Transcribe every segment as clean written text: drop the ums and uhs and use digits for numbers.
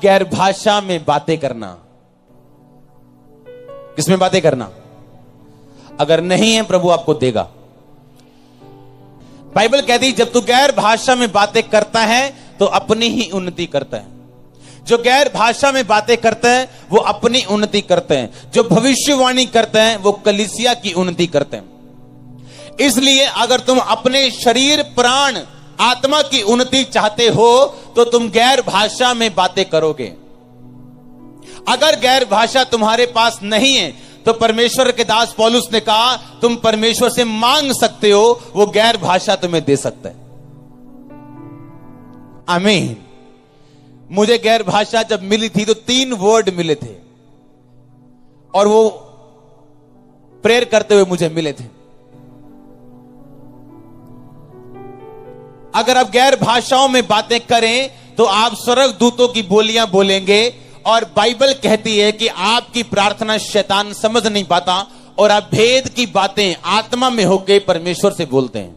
गैर भाषा में बातें करना। किसमें बातें करना? अगर नहीं है प्रभु आपको देगा। बाइबल कहती है जब तू गैर भाषा में बातें करता है तो अपनी ही उन्नति करता है। जो गैर भाषा में बातें करते हैं वो अपनी उन्नति करते हैं। जो भविष्यवाणी करते हैं वो कलीसिया की उन्नति करते हैं। इसलिए अगर तुम अपने शरीर, प्राण, आत्मा की उन्नति चाहते हो तो तुम गैर भाषा में बातें करोगे। अगर गैर भाषा तुम्हारे पास नहीं है तो परमेश्वर के दास पौलुस ने कहा तुम परमेश्वर से मांग सकते हो, वो गैर भाषा तुम्हें दे सकता है। आमीन। मुझे गैर भाषा जब मिली थी तो 3 वर्ड मिले थे और वो प्रेयर करते हुए मुझे मिले थे। अगर आप गैर भाषाओं में बातें करें तो आप स्वर्गदूतों की बोलियां बोलेंगे और बाइबल कहती है कि आपकी प्रार्थना शैतान समझ नहीं पाता और आप भेद की बातें आत्मा में होकर परमेश्वर से बोलते हैं।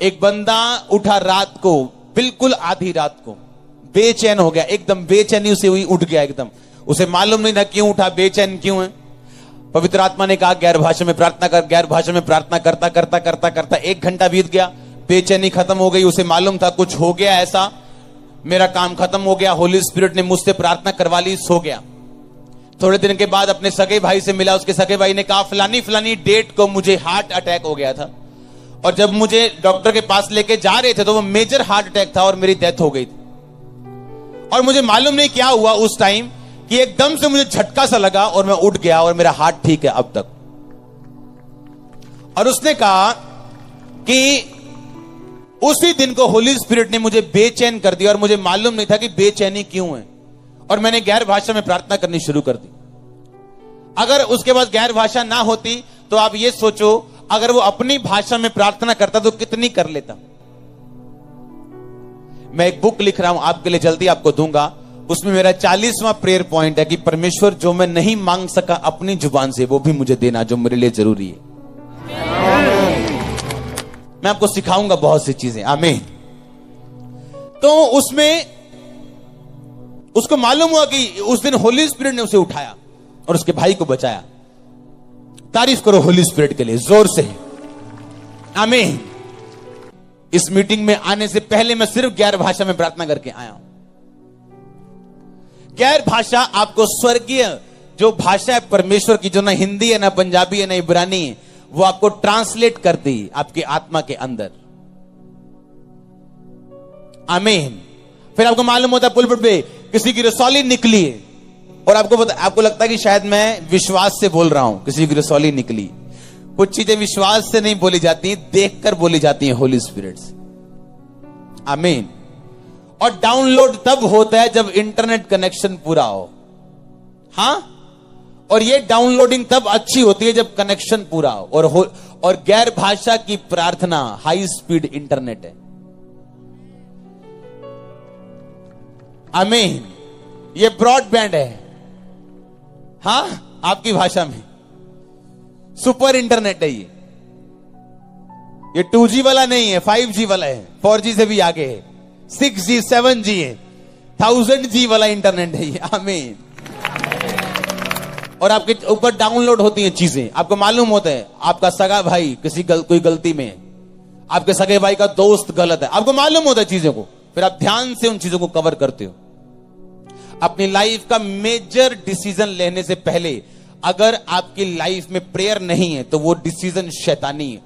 एक बंदा उठा रात को, बिल्कुल आधी रात को, बेचैन हो गया, एकदम बेचैनी उसे हुई, उठ गया एकदम। उसे मालूम नहीं था क्यों उठा, बेचैन क्यों है। पवित्र आत्मा ने कहा गैर भाषा में प्रार्थना कर। गैर भाषा में प्रार्थना करता करता करता करता 1 घंटा बीत गया, बेचैनी खत्म हो गई। उसे मालूम था कुछ हो गया ऐसा, मेरा काम खत्म हो गया, होली स्पिरिट ने मुझसे प्रार्थना करवा ली, सो गया। थोड़े दिन के बाद अपने सगे भाई से मिला। उसके सगे भाई ने कहा फलानी फलानी डेट को मुझे हार्ट अटैक हो गया था और जब मुझे डॉक्टर के पास लेके जा रहे थे तो वो मेजर हार्ट अटैक था और मेरी डेथ हो गई थी। और मुझे मालूम नहीं क्या हुआ उस टाइम कि एकदम से मुझे झटका सा लगा और मैं उठ गया और मेरा हार्ट ठीक है अब तक। और उसने कहा कि उसी दिन को होली स्पिरिट ने मुझे बेचैन कर दिया और मुझे मालूम नहीं था कि बेचैनी क्यों है और मैंने गैर भाषा में प्रार्थना करनी शुरू कर दी। अगर उसके बाद गैर भाषा ना होती तो आप ये सोचो अगर वो अपनी भाषा में प्रार्थना करता तो कितनी कर लेता। मैं एक बुक लिख रहा हूं आपके लिए, जल्दी आपको दूंगा। उसमें मेरा 40वां प्रेयर पॉइंट है कि परमेश्वर जो मैं नहीं मांग सका अपनी जुबान से वो भी मुझे देना जो मेरे लिए जरूरी है। मैं आपको सिखाऊंगा बहुत सी चीजें। आमीन। तो उसमें उसको मालूम हुआ कि उस दिन होली स्पिरिट ने उसे उठाया और उसके भाई को बचाया। तारीफ करो होली स्पिरिट के लिए जोर से। आमीन। इस मीटिंग में आने से पहले मैं सिर्फ गैर भाषा में प्रार्थना करके आया हूं। गैर भाषा आपको स्वर्गीय जो भाषा है परमेश्वर की, जो ना हिंदी है ना पंजाबी है ना इब्रानी है, वो आपको ट्रांसलेट करती आपके आत्मा के अंदर। आमीन। फिर आपको मालूम होता है पुलपिट पे किसी की रसौली निकली है और आपको लगता है कि शायद मैं विश्वास से बोल रहा हूं, किसी की रसौली निकली। कुछ चीजें विश्वास से नहीं बोली जाती, देखकर बोली जाती हैं होली स्पिरिट से। आमीन। और डाउनलोड तब होता है जब इंटरनेट कनेक्शन पूरा हो। हां, और ये डाउनलोडिंग तब अच्छी होती है जब कनेक्शन पूरा हो। और गैर भाषा की प्रार्थना हाई स्पीड इंटरनेट है। आमीन। ये ब्रॉडबैंड है। हां, आपकी भाषा में सुपर इंटरनेट है। ये 2G वाला नहीं है, 5G वाला है, 4G से भी आगे है, 6G 7G है, 1000G वाला इंटरनेट है ये। आमीन। और आपके ऊपर डाउनलोड होती हैं चीजें। आपको मालूम होता है आपका सगा भाई कोई गलती में है, आपके सगे भाई का दोस्त गलत है, आपको मालूम होता है चीजों को, फिर आप ध्यान से उन चीजों को कवर करते हो। अपनी लाइफ का मेजर डिसीजन लेने से पहले अगर आपकी लाइफ में प्रेयर नहीं है तो वो डिसीजन शैतानी है।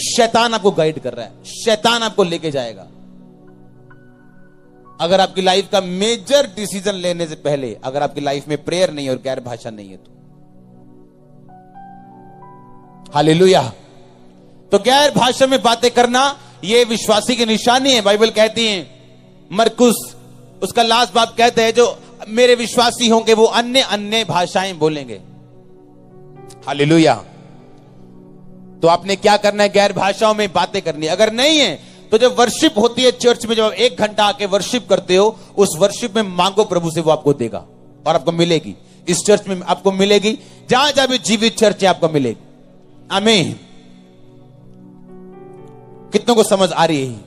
शैतान आपको गाइड कर रहा है, शैतान आपको लेके जाएगा। अगर आपकी लाइफ का मेजर डिसीजन लेने से पहले अगर आपकी लाइफ में प्रेयर नहीं है और गैर भाषा नहीं है तो हालेलुया। तो गैर भाषा में बातें करना यह विश्वासी की निशानी है। बाइबल कहती है, मरकुस उसका लास्ट बाब कहते हैं, जो मेरे विश्वासी होंगे वो अन्य अन्य भाषाएं बोलेंगे। हालेलुया। तो आपने क्या करना है? गैर भाषाओं में बातें करनी है। अगर नहीं है तो जब वर्शिप होती है चर्च में, जब आप 1 घंटा आके वर्शिप करते हो, उस वर्शिप में मांगो प्रभु से, वो आपको देगा और आपको मिलेगी। इस चर्च में आपको मिलेगी, जहां जहां भी जीवित चर्च है आपको मिलेगी। आमीन। कितनों को समझ आ रही है?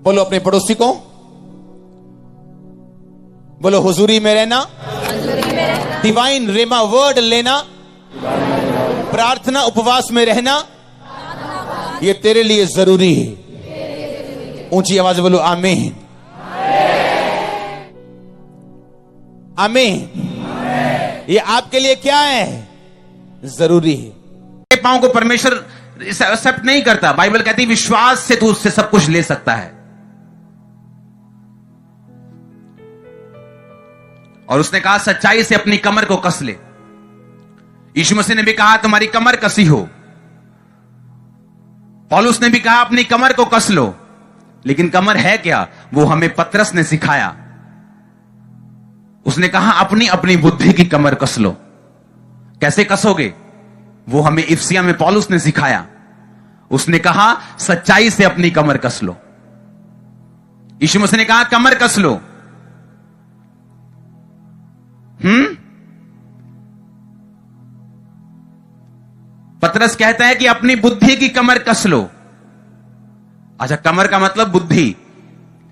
बोलो अपने पड़ोसी को, बोलो हुजूरी में रहना, डिवाइन रेमा वर्ड लेना, प्रार्थना उपवास में रहना, ये तेरे लिए जरूरी है। ऊंची आवाज बोलो आमीन, आमीन। ये आपके लिए क्या है? जरूरी है। पांव को परमेश्वर एक्सेप्ट नहीं करता। बाइबल कहती है विश्वास से तू उससे सब कुछ ले सकता है। और उसने कहा सच्चाई से अपनी कमर को कस ले। यीशु मसीह ने भी कहा तुम्हारी कमर कसी हो। पौलुस ने भी कहा अपनी कमर को कस लो। लेकिन कमर है क्या? वो हमें पतरस ने सिखाया। उसने कहा अपनी अपनी बुद्धि की कमर कस लो। कैसे कसोगे? वो हमें इफ्सिया में पौलुस ने सिखाया। उसने कहा सच्चाई से अपनी कमर कस लो। यीशु मसीह ने कहा कमर कस लो। पतरस कहता है कि अपनी बुद्धि की कमर कस लो। अच्छा, कमर का मतलब बुद्धि।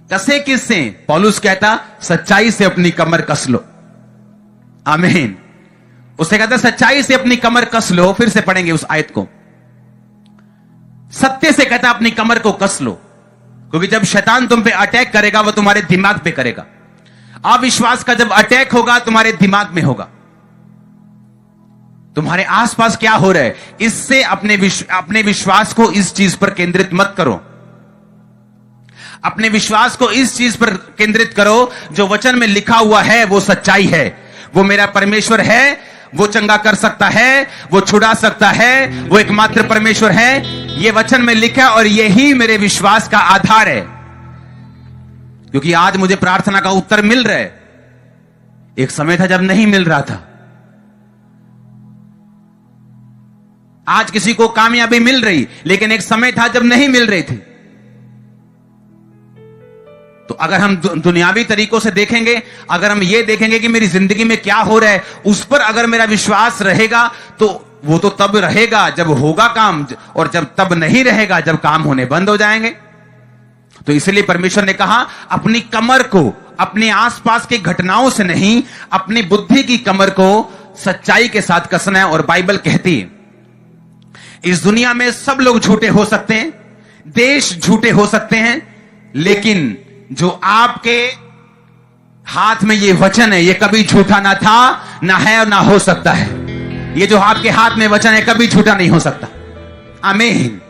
कसे किससे? पौलुस कहता सच्चाई से अपनी कमर कस लो। आमीन। उससे कहता सच्चाई से अपनी कमर कस लो। फिर से पढ़ेंगे उस आयत को। सत्य से कहता अपनी कमर को कस लो, क्योंकि जब शैतान तुम पे अटैक करेगा वो तुम्हारे दिमाग पे करेगा। अविश्वास का जब अटैक होगा तुम्हारे दिमाग में होगा। तुम्हारे आसपास क्या हो रहा है, इससे अपने विश्वास को इस चीज पर केंद्रित मत करो। अपने विश्वास को इस चीज पर केंद्रित करो जो वचन में लिखा हुआ है वो सच्चाई है। वो मेरा परमेश्वर है, वो चंगा कर सकता है, वो छुड़ा सकता है, वो एकमात्र परमेश्वर है। ये वचन में लिखा और यही मेरे विश्वास का आधार है। क्योंकि आज मुझे प्रार्थना का उत्तर मिल रहा है। एक समय था जब नहीं मिल रहा था। आज किसी को कामयाबी मिल रही, लेकिन एक समय था जब नहीं मिल रही थी। तो अगर हम दुनियावी तरीकों से देखेंगे, अगर हम ये देखेंगे कि मेरी जिंदगी में क्या हो रहा है, उस पर अगर मेरा विश्वास रहेगा तो वो तो तब रहेगा जब होगा काम, और जब तब नहीं रहेगा जब काम होने बंद हो जाएंगे। तो इसलिए परमेश्वर ने कहा अपनी कमर को अपने आसपास की घटनाओं से नहीं, अपनी बुद्धि की कमर को सच्चाई के साथ कसना है। और बाइबल कहती है इस दुनिया में सब लोग झूठे हो सकते हैं, देश झूठे हो सकते हैं, लेकिन जो आपके हाथ में ये वचन है ये कभी झूठा ना था, ना है और ना हो सकता है। ये जो आपके हाथ में वचन है कभी झूठा नहीं हो सकता। आमीन।